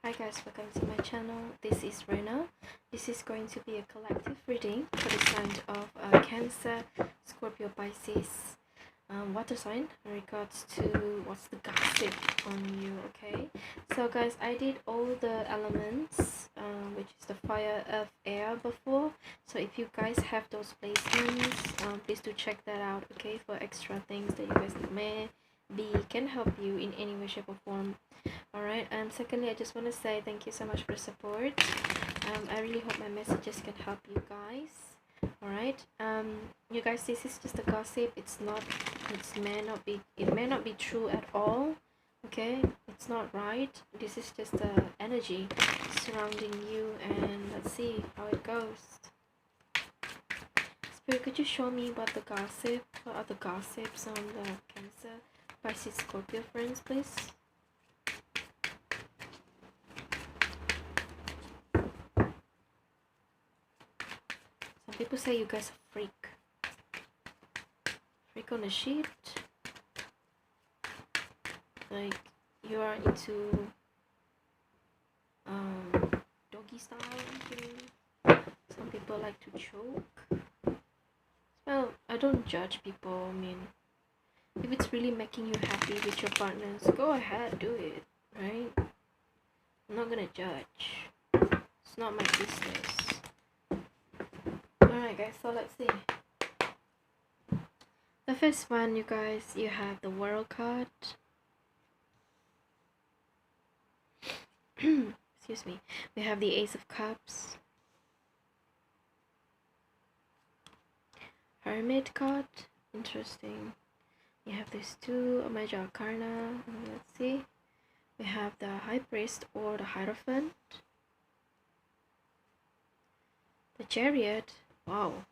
Hi guys, welcome to my channel. This is Rena. This is going to be a collective reading for the signs of Cancer, Scorpio, Pisces, water sign in regards to what's the gossip on you. Okay, so guys, I did all the elements, which is the fire, earth, air before. So if you guys have those placements, please do check that out. Okay, for extra things that you guys may be can help you in any way, shape, or form. Alright, and secondly, I just want to say thank you so much for the support. I really hope my messages can help you guys. Alright, you guys, this is just a gossip. It may not be true at all. Okay, it's not right. This is just the energy surrounding you, and let's see how it goes. Spirit, could you show me what the gossip, what are the gossips on the Cancer, Pisces, Scorpio friends, please? People say you guys are freak on the sheet, like you are into doggy style. Some people like to choke. Well, I don't judge people. I mean, if it's really making you happy with your partners, go ahead, do it, right? I'm not gonna judge. It's not my business. Alright guys, so let's see. The first one, you guys, you have the World card. Excuse me. We have the Ace of Cups. Hermit card. Interesting. You have these two Major Arcana. Let's see. We have the High Priest or the Hierophant. The Chariot. Wow.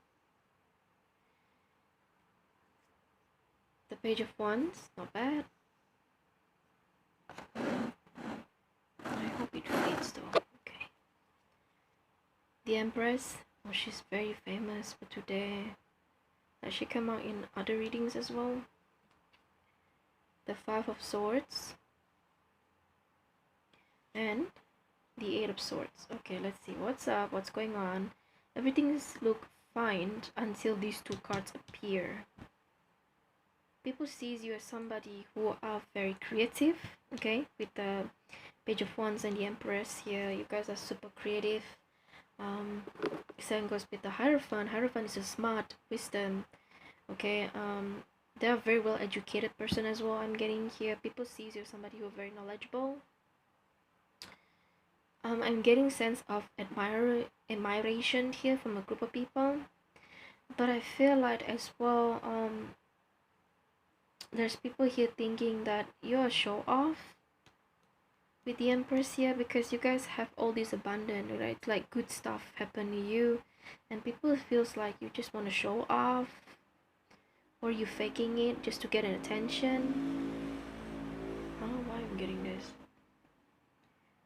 The Page of Wands, not bad. I hope it fades though. Okay. The Empress. Oh, she's very famous for today. Does she come out in other readings as well? The Five of Swords. And the Eight of Swords. Okay, let's see. What's up? What's going on? Everything's look fine until these two cards appear. People sees you as somebody who are very creative, okay? With the Page of Wands and the Empress here, you guys are super creative. Same goes with the Hierophant. Hierophant is a smart wisdom, okay? They're a very well educated person as well. I'm getting here. People sees you as somebody who are very knowledgeable. I'm getting sense of admiration here from a group of people, but I feel like as well there's people here thinking that you're a show off with the Empress here, because you guys have all this abundance, right? Like good stuff happen to you, and people feels like you just want to show off, or you faking it just to get an attention. I don't know why I'm getting this.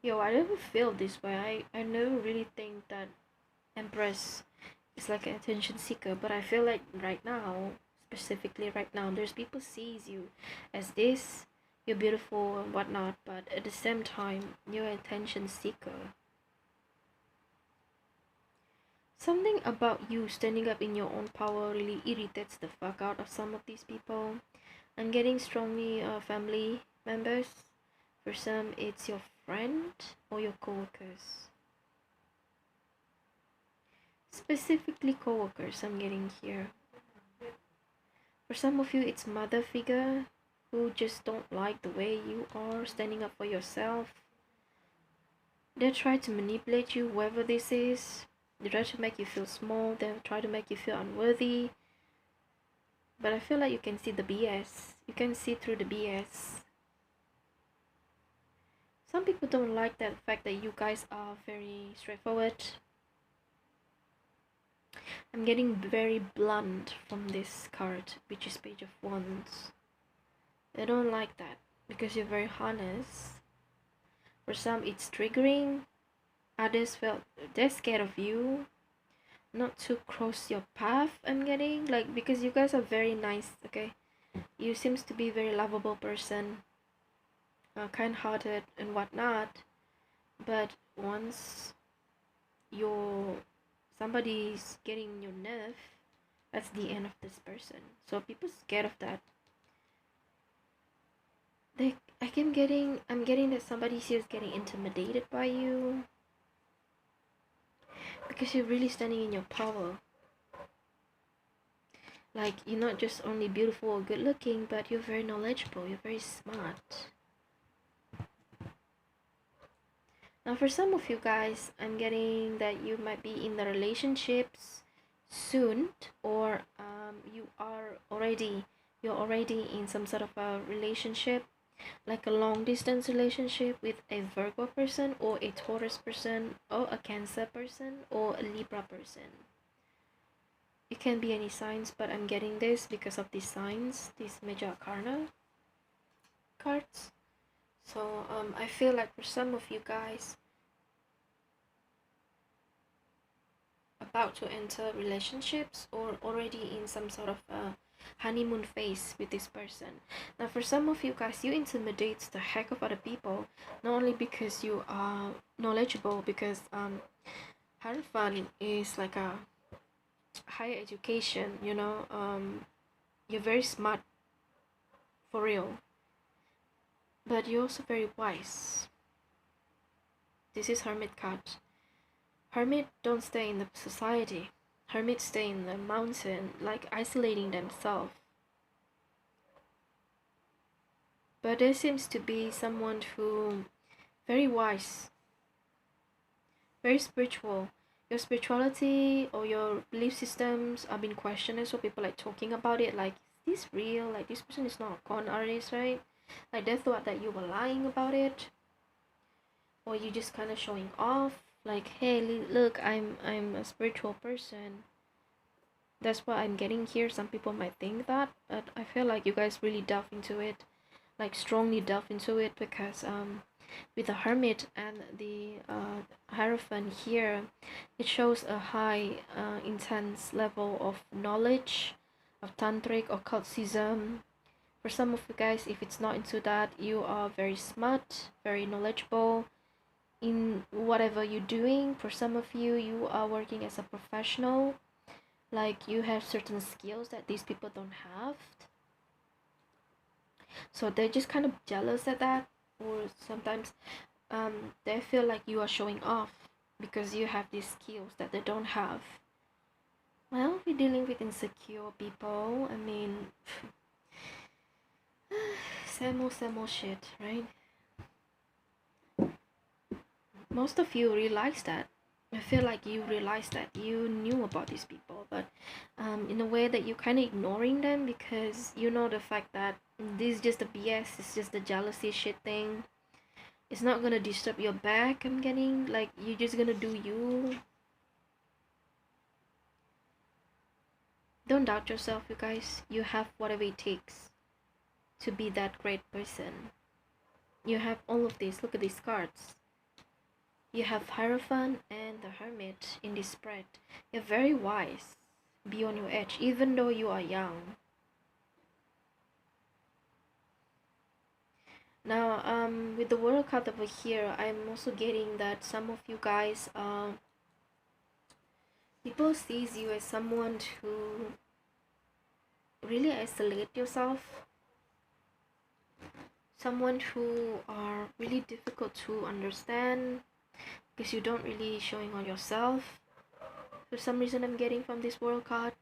Yo, I never feel this way. I never really think that Empress is like an attention seeker, but I feel like right now, specifically right now, there's people sees you as this, you're beautiful and whatnot, but at the same time, you're an attention seeker. Something about you standing up in your own power really irritates the fuck out of some of these people. I'm getting strongly family members. For some, it's your friend or your co-workers. Specifically co-workers I'm getting here. For some of you, it's mother figure who just don't like the way you are standing up for yourself. They try to manipulate you, whoever this is. They try to make you feel small. They try to make you feel unworthy. But I feel like you can see the BS. You can see through the BS. Some people don't like that fact that you guys are very straightforward. I'm getting very blunt from this card, which is Page of Wands. They don't like that because you're very honest. For some, it's triggering. Others felt they're scared of you, not to cross your path. I'm getting like, because you guys are very nice, okay? You seems to be a very lovable person, kind-hearted and whatnot. But once your somebody's getting your nerve, that's the end of this person. So people scared of that. They, I'm getting that somebody here is getting intimidated by you because you're really standing in your power. Like, you're not just only beautiful or good looking, but you're very knowledgeable, you're very smart. Now for some of you guys, I'm getting that you might be in the relationships soon, or you're already in some sort of a relationship, like a long distance relationship with a Virgo person or a Taurus person or a Cancer person or a Libra person. It can be any signs, but I'm getting this because of these signs, these major arcana cards. So I feel like for some of you guys about to enter relationships or already in some sort of honeymoon phase with this person. Now for some of you guys, you intimidate the heck of other people, not only because you are knowledgeable, because Hierophant is like a higher education, you know, you're very smart for real, but you're also very wise. This is Hermit card. Hermit don't stay in the society. Hermits stay in the mountain, like isolating themselves. But there seems to be someone who very wise, very spiritual. Your spirituality or your belief systems are being questioned, so people like talking about it, like, is this real? Like, this person is not a con artist, right? Like, they thought that you were lying about it, or you just kind of showing off, like, hey, look, I'm a spiritual person. That's what I'm getting here. Some people might think that, but I feel like you guys really delve into it, like strongly delve into it, because with the Hermit and the Hierophant here, it shows a high intense level of knowledge of tantric occultism. For some of you guys, if it's not into that, you are very smart, very knowledgeable in whatever you're doing. For some of you, you are working as a professional, like you have certain skills that these people don't have, so they're just kind of jealous at that, or sometimes they feel like you are showing off because you have these skills that they don't have. Well, we're dealing with insecure people. I mean, same old shit, right? Most of you realize that. I feel like you realize that you knew about these people, but in a way that you're kind of ignoring them because you know the fact that this is just a BS, it's just the jealousy shit thing. It's not gonna disturb your back, I'm getting. Like, you're just gonna do you. Don't doubt yourself, you guys. You have whatever it takes to be that great person. You have all of this. Look at these cards. You have Hierophant and the Hermit in this spread. You're very wise, beyond your edge, even though you are young. Now, with the World card over here, I'm also getting that some of you guys, people sees you as someone who really isolate yourself, someone who are really difficult to understand because you don't really showing on yourself. For some reason, I'm getting from this World card.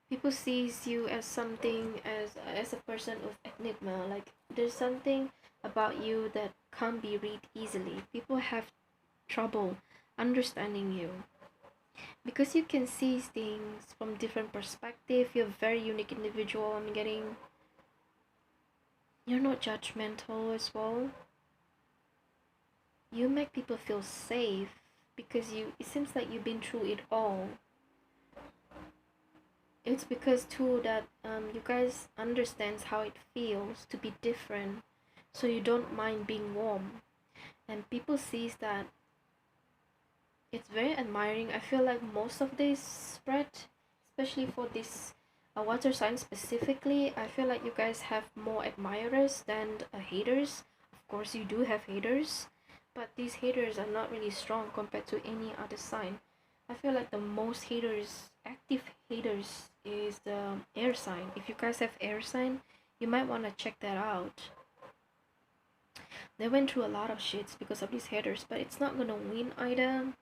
People sees you as something, as a person of enigma, like there's something about you that can't be read easily. People have trouble understanding you because you can see things from different perspective. You're a very unique individual. I'm getting, you're not judgmental as well. You make people feel safe because it seems like you've been through it all. It's because too that you guys understands how it feels to be different, so you don't mind being warm, and people sees that. It's very admiring. I feel like most of this spread, especially for this a water sign specifically, I feel like you guys have more admirers than haters. Of course, you do have haters, but these haters are not really strong compared to any other sign. I feel like the most haters, active haters, is the air sign. If you guys have air sign, you might want to check that out. They went through a lot of shits because of these haters, but it's not gonna win either.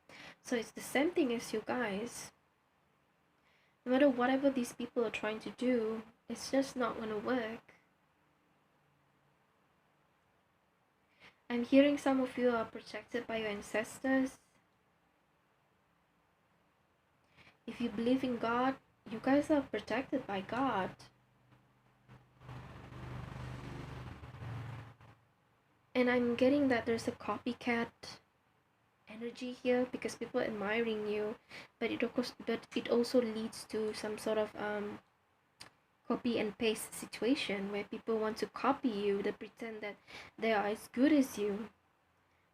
So it's the same thing as you guys. No matter whatever these people are trying to do, it's just not gonna work. I'm hearing some of you are protected by your ancestors. If you believe in God, you guys are protected by God. And I'm getting that there's a copycat energy here because people are admiring you, but it also leads to some sort of copy and paste situation where people want to copy you. They pretend that they are as good as you,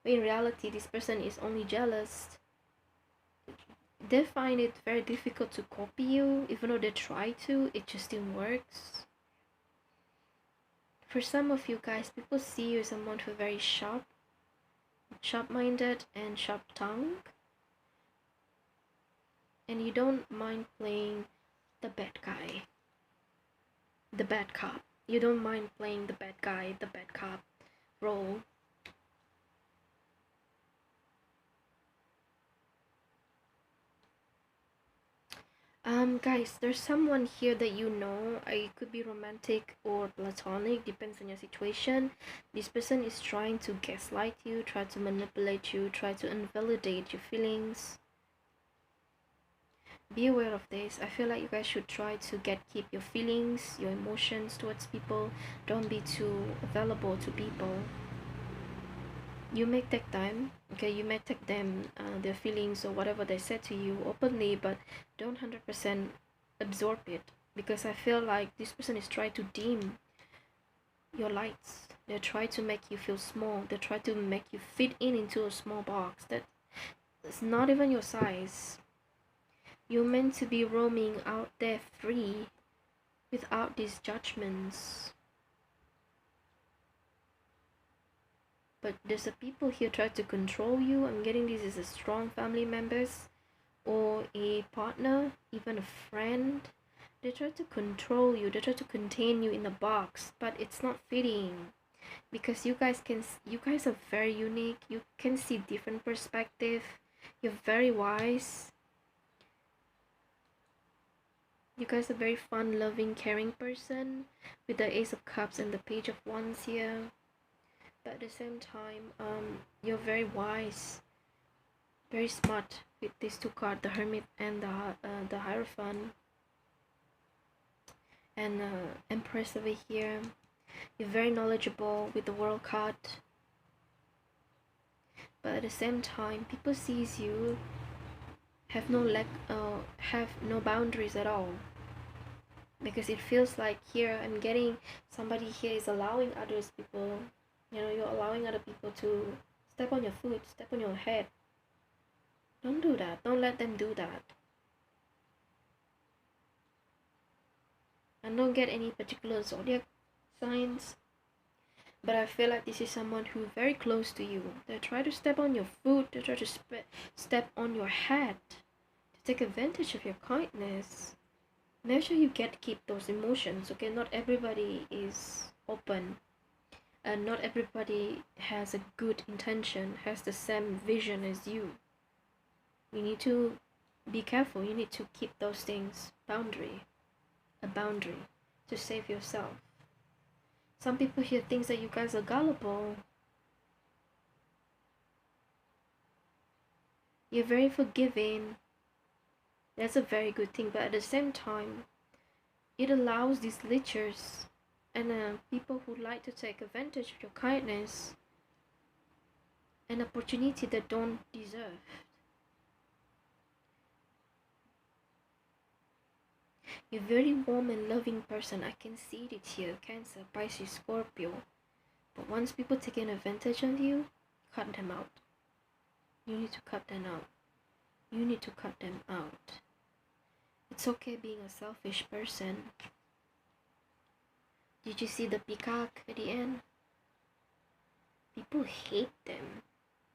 but in reality this person is only jealous. They find it very difficult to copy you. Even though they try to, it just didn't works. For some of you guys, people see you as someone who's very sharp-minded and sharp-tongued, and you don't mind playing the bad guy, the bad cop. You don't mind playing the bad guy, the bad cop role. Guys, there's someone here that you know. It could be romantic or platonic, depends on your situation. This person is trying to gaslight you, try to manipulate you, try to invalidate your feelings. Be aware of this. I feel like you guys should try to keep your feelings, your emotions towards people. Don't be too available to people. You may take time, okay, you may take them their feelings or whatever they said to you openly, but don't 100% absorb it, because I feel like this person is trying to dim your lights. They try to make you feel small. They try to make you fit into a small box that is not even your size. You're meant to be roaming out there free without these judgments. But there's a people here try to control you. I'm getting this as a strong family members or a partner, even a friend. They try to control you. They try to contain you in a box, but it's not fitting, because you guys are very unique. You can see different perspective. You're very wise. You guys are very fun, loving, caring person with the Ace of Cups and the Page of Wands here. But at the same time, you're very wise, very smart with these two cards, the Hermit and the Hierophant, and Empress over here. You're very knowledgeable with the World card, but at the same time, people sees you have no boundaries at all, because it feels like here I'm getting somebody here is allowing others people. You're allowing other people to step on your foot, step on your head. Don't do that. Don't let them do that. And don't get any particular zodiac signs, but I feel like this is someone who's very close to you. They try to step on your foot. They try to step on your head to take advantage of your kindness. Make sure you keep those emotions, okay? Not everybody is open. And not everybody has a good intention, has the same vision as you. You need to be careful. You need to keep those things a boundary to save yourself. Some people here think that you guys are gullible. You're very forgiving. That's a very good thing, but at the same time, it allows these leechers and people who like to take advantage of your kindness an opportunity they don't deserve. You're a very warm and loving person. I can see it here. Cancer, Pisces, Scorpio. But once people take advantage of you, cut them out. You need to cut them out. You need to cut them out. It's okay being a selfish person. Did you see the peacock at the end? People hate them.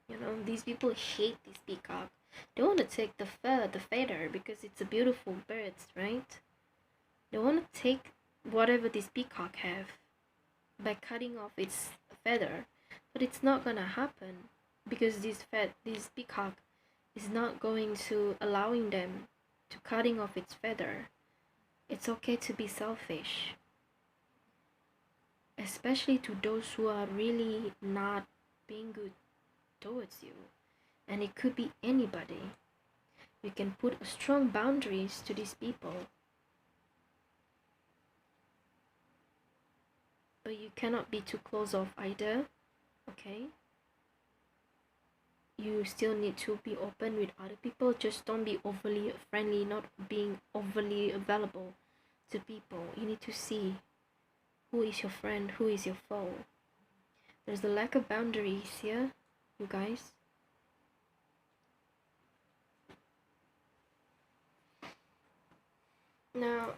You know, these people hate this peacock. They want to take the feather because it's a beautiful bird, right? They want to take whatever this peacock have by cutting off its feather, but it's not gonna happen because this peacock is not going to allowing them to cutting off its feather. It's okay to be selfish, especially to those who are really not being good towards you, and it could be anybody. You can put strong boundaries to these people, but you cannot be too close off either. Okay, you still need to be open with other people. Just don't be overly friendly, not being overly available to people. You need to see who is your friend, who is your foe. There's a lack of boundaries here, you guys. Now,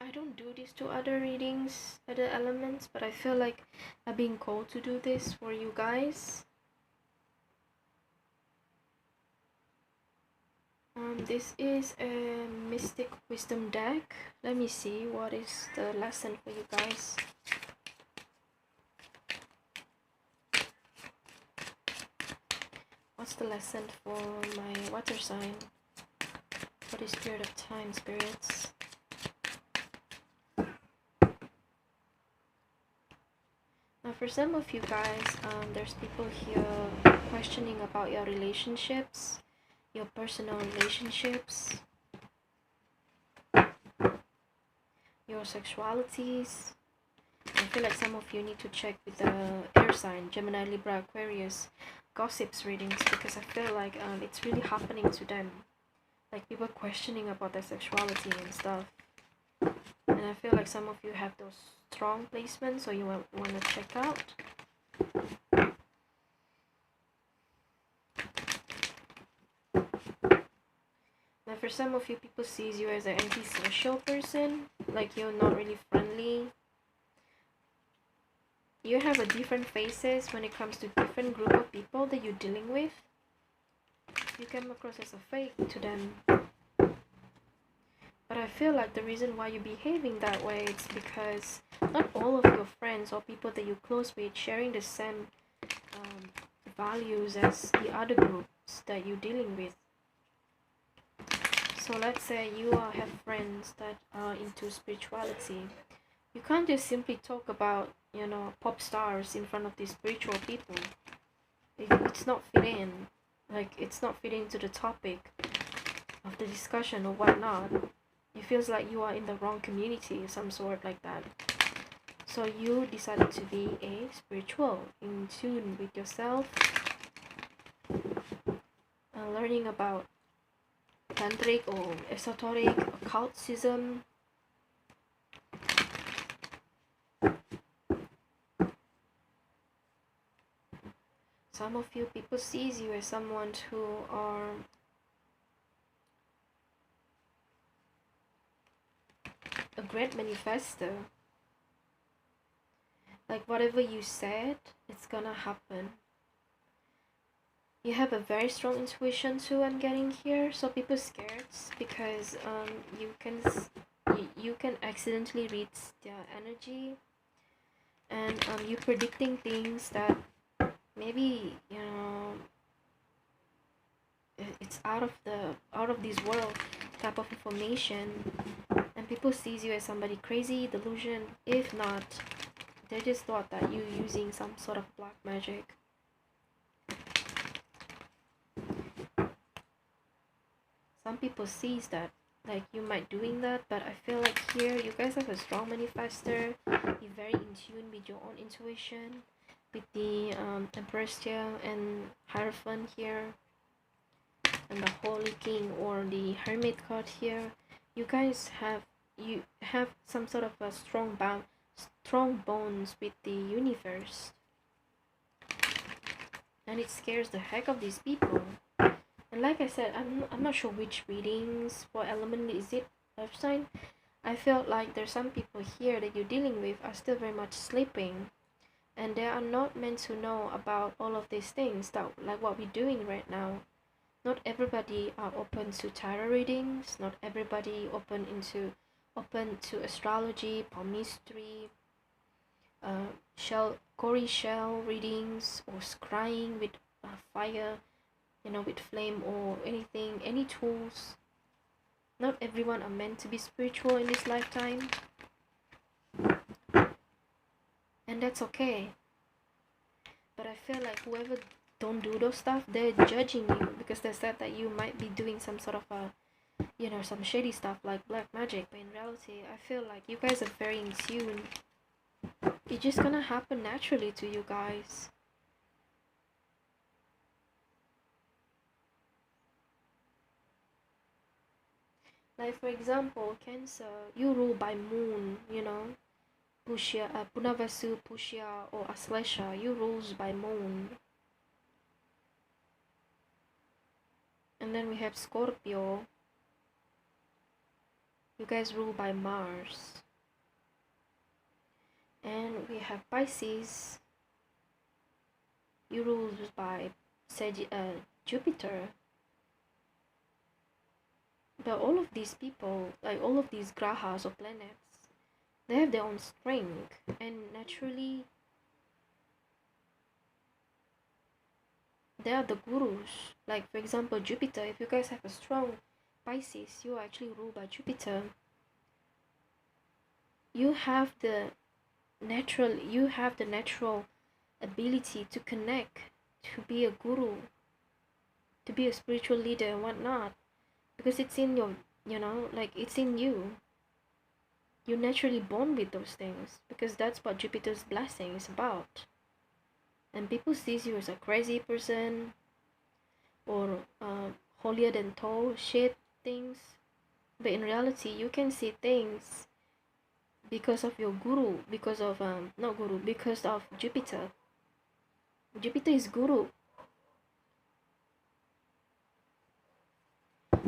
I don't do this to other readings, other elements, but I feel like I've been called to do this for you guys. This is a Mystic Wisdom deck. Let me see what is the lesson for you guys. What's the lesson for my water sign for this period of time, spirits? Now, for some of you guys, there's people here questioning about your relationships, your personal relationships, your sexualities. I feel like some of you need to check with the air sign, Gemini, Libra, Aquarius, gossips readings, because I feel like it's really happening to them. Like people questioning about their sexuality and stuff. And I feel like some of you have those strong placements, so you want to check out. Now for some of you, people sees you as an antisocial person, like you're not really friendly. You have a different faces when it comes to different group of people that you're dealing with. You come across as a fake to them. But I feel like the reason why you're behaving that way is because not all of your friends or people that you're close with sharing the same values as the other groups that you're dealing with. So let's say you have friends that are into spirituality. You can't just simply talk about, you know, pop stars in front of these spiritual people. It's not fit in. Like, it's not fitting to the topic of the discussion or whatnot. It feels like you are in the wrong community, some sort like that. So you decided to be a spiritual, in tune with yourself, and learning about tantric or esoteric occultism. Some of you people sees you as someone who are a great manifester. Like whatever you said, it's gonna happen. You have a very strong intuition too. I'm getting here, so people scared because you can accidentally read their energy, and you predicting things that maybe, you know, it's out of this world type of information, and people sees you as somebody crazy, delusion. If not, they just thought that you're using some sort of black magic. Some people sees that like you might doing that, but I feel like here you guys have a strong manifester. You're very in tune with your own intuition, with the Empress here and Hierophant here, and the Holy King or the Hermit card here. You guys have some sort of a strong bones with the universe, and it scares the heck of these people And like I said, I'm not sure which readings, what element is it, earth sign. I felt like there's some people here that you're dealing with are still very much sleeping, and they are not meant to know about all of these things that like what we're doing right now. Not everybody are open to tarot readings, not everybody open to astrology, palmistry, Cory shell readings, or scrying with fire, with flame or anything, any tools. Not everyone are meant to be spiritual in this lifetime, and that's okay. But I feel like whoever don't do those stuff, they're judging you because they said that you might be doing some sort of some shady stuff like black magic. But in reality, I feel like you guys are very in tune. It's just gonna happen naturally to you guys. Like for example, Cancer, you rule by moon, Pushya, Punavasu, Pushya, or Aslesha, you rules by moon. And then we have Scorpio, you guys rule by Mars. And we have Pisces, you rule by Jupiter. But all of these people, like all of these grahas or planets, they have their own strength, and naturally they are the gurus. Like for example, Jupiter, if you guys have a strong Pisces, you are actually ruled by Jupiter. You have the natural ability to connect, to be a guru, to be a spiritual leader and whatnot, because it's in your, it's in you. You're naturally born with those things because that's what Jupiter's blessing is about. And people sees you as a crazy person or holier than thou shit things, but in reality you can see things because of your guru, because of not guru, because of Jupiter. Jupiter is guru.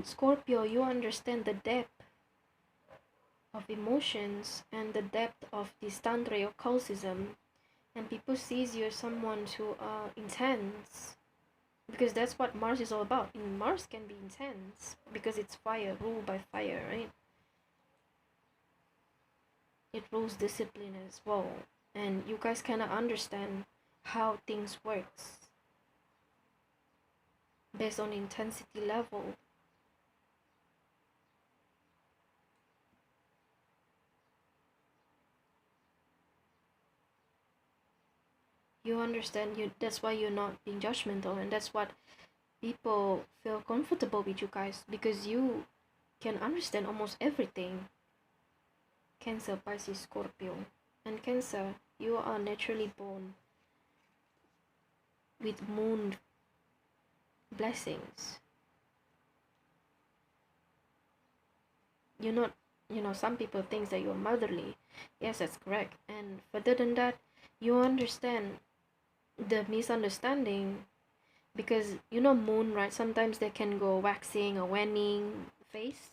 Scorpio, you understand the depth of emotions and the depth of this tantra occultism, and people sees you as someone who are intense, because that's what Mars is all about. And Mars can be intense because it's fire, ruled by fire, right? It rules discipline as well, and you guys cannot understand how things works based on intensity level. You understand, that's why you're not being judgmental, and that's what people feel comfortable with you guys, because you can understand almost everything. Cancer, Pisces, Scorpio. And Cancer, you are naturally born with moon blessings. You're not, some people think that you're motherly. Yes, that's correct. And further than that, you understand the misunderstanding, because moon, right? Sometimes they can go waxing or waning phase.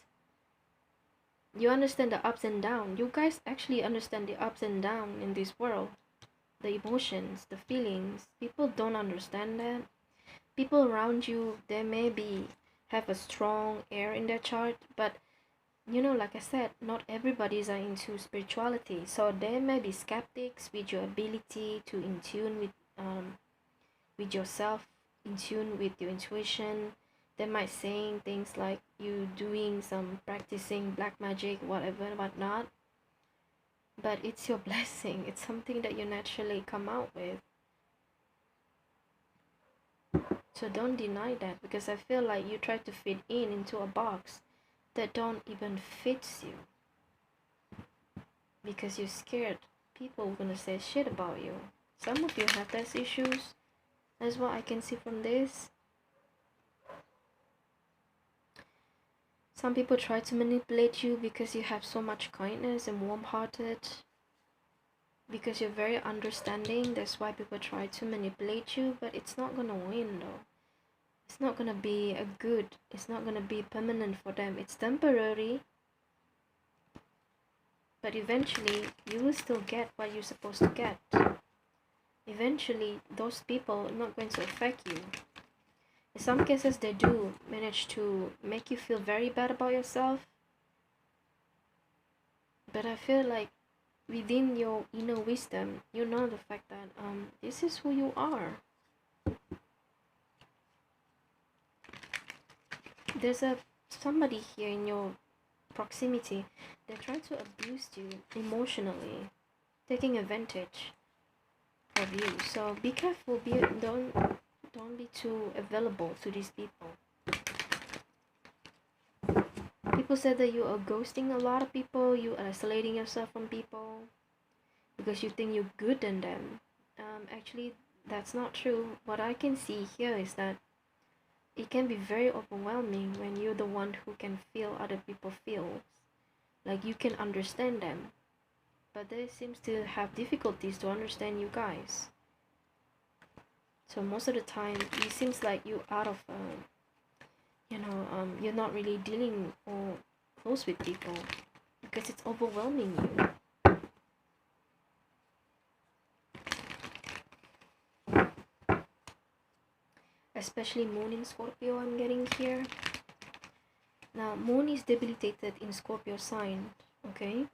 You understand the ups and downs. You guys actually understand the ups and downs in this world, the emotions, the feelings. People don't understand that. People around you, they maybe have a strong air in their chart, but like I said, not everybody is into spirituality, so they may be skeptics with your ability to in tune with yourself, in tune with your intuition. They might saying things like you doing some practicing black magic, whatever, whatnot. But it's your blessing. It's something that you naturally come out with. So don't deny that, because I feel like you try to fit into a box that don't even fits you, because you're scared people are gonna say shit about you. Some of you have those issues. That's what I can see from this. Some people try to manipulate you because you have so much kindness and warm-hearted, because you're very understanding. That's why people try to manipulate you, but it's not gonna win though. it's not gonna be a good, it's not gonna be permanent for them. It's temporary, but eventually you will still get what you're supposed to get. Eventually those people are not going to affect you. In some cases they do manage to make you feel very bad about yourself, but I feel like within your inner wisdom you know the fact that this is who you are. There's somebody here in your proximity. They're trying to abuse you emotionally, taking advantage of you. So be careful. Don't be too available to these people. People said that you are ghosting a lot of people. You are isolating yourself from people because you think you're good than them. Actually, that's not true. What I can see here is that it can be very overwhelming when you're the one who can feel other people feels. Like you can understand them, but they seem to have difficulties to understand you guys. So most of the time it seems like you're out of you're not really dealing or close with people because it's overwhelming you. Especially Moon in Scorpio, I'm getting here. Now Moon is debilitated in Scorpio sign, okay?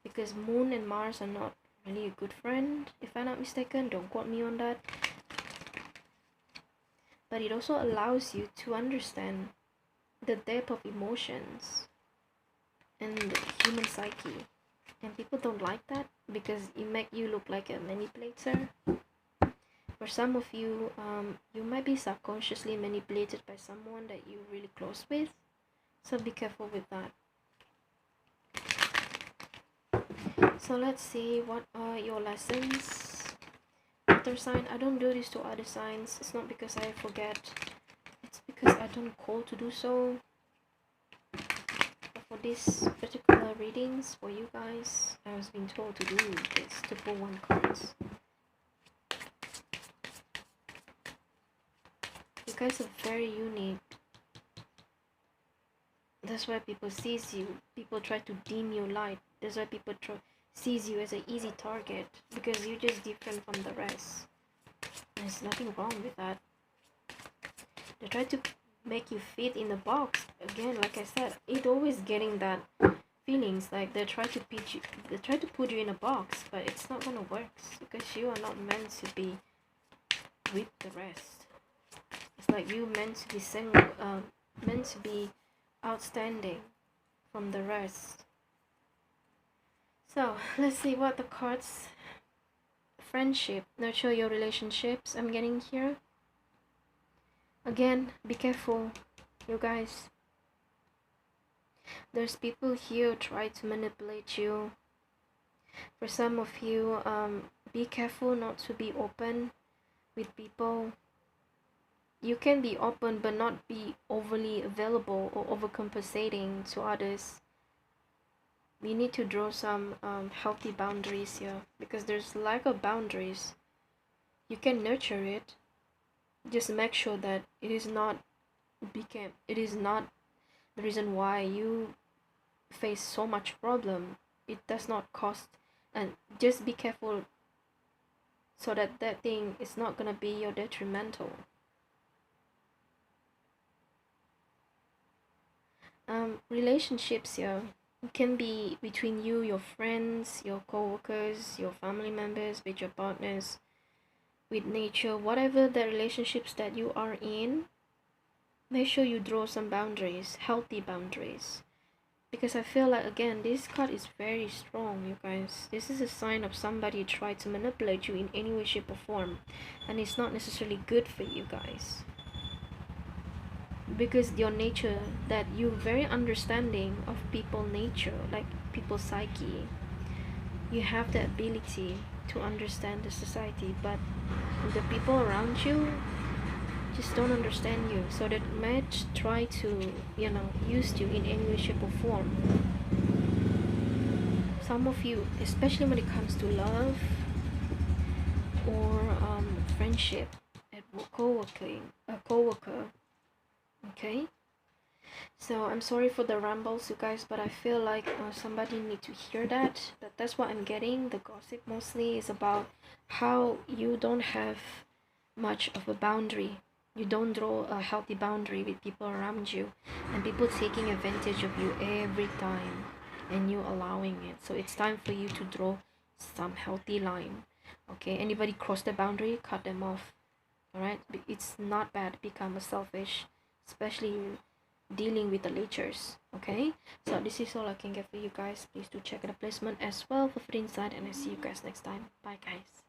Because Moon and Mars are not really a good friend, if I'm not mistaken. Don't quote me on that. But it also allows you to understand the depth of emotions and the human psyche. And people don't like that because it makes you look like a manipulator. For some of you, you might be subconsciously manipulated by someone that you're really close with. So be careful with that. So let's see, what are your lessons? Water sign. I don't do this to other signs. It's not because I forget. It's because I don't call to do so. But for this particular readings for you guys, I was being told to do this, to pull one cards. You guys are very unique. That's why people sees you. People try to dim your light. That's why people sees you as an easy target, because you're just different from the rest. There's nothing wrong with that. They try to make you fit in the box. Again, like I said, it's always getting that feelings like they try to put you in a box, but it's not gonna work because you are not meant to be with the rest. It's like you meant to be meant to be outstanding from the rest. So let's see what the cards. Friendship, nurture your relationships, I'm getting here. Again, be careful, you guys. There's people here try to manipulate you. For some of you, be careful not to be open with people. You can be open but not be overly available or overcompensating to others. We need to draw some healthy boundaries here, because there's lack of boundaries. You can nurture it, just make sure that it is not the reason why you face so much problem. It does not cost, and just be careful so that that thing is not gonna be your detrimental. Relationships here can be between you, your friends, your co-workers, your family members, with your partners, with nature, whatever the relationships that you are in. Make sure you draw some boundaries, healthy boundaries, because I feel like, again, this card is very strong, you guys. This is a sign of somebody trying to manipulate you in any way, shape or form, and it's not necessarily good for you guys, because your nature, that you're very understanding of people nature, like people's psyche. You have the ability to understand the society, but the people around you just don't understand you, so they might try to use you in any way, shape or form. Some of you, especially when it comes to love or friendship, co-worker. Okay, so I'm sorry for the rambles, you guys, but I feel like somebody need to hear that. That's what I'm getting. The gossip mostly is about how you don't have much of a boundary. You don't draw a healthy boundary with people around you, and people taking advantage of you every time, and you allowing it. So it's time for you to draw some healthy line. Okay, anybody cross the boundary, cut them off. All right, it's not bad to become a selfish, especially dealing with the natures. Okay, so this is all I can get for you guys. Please do check the placement as well for free insight, and I see you guys next time. Bye guys.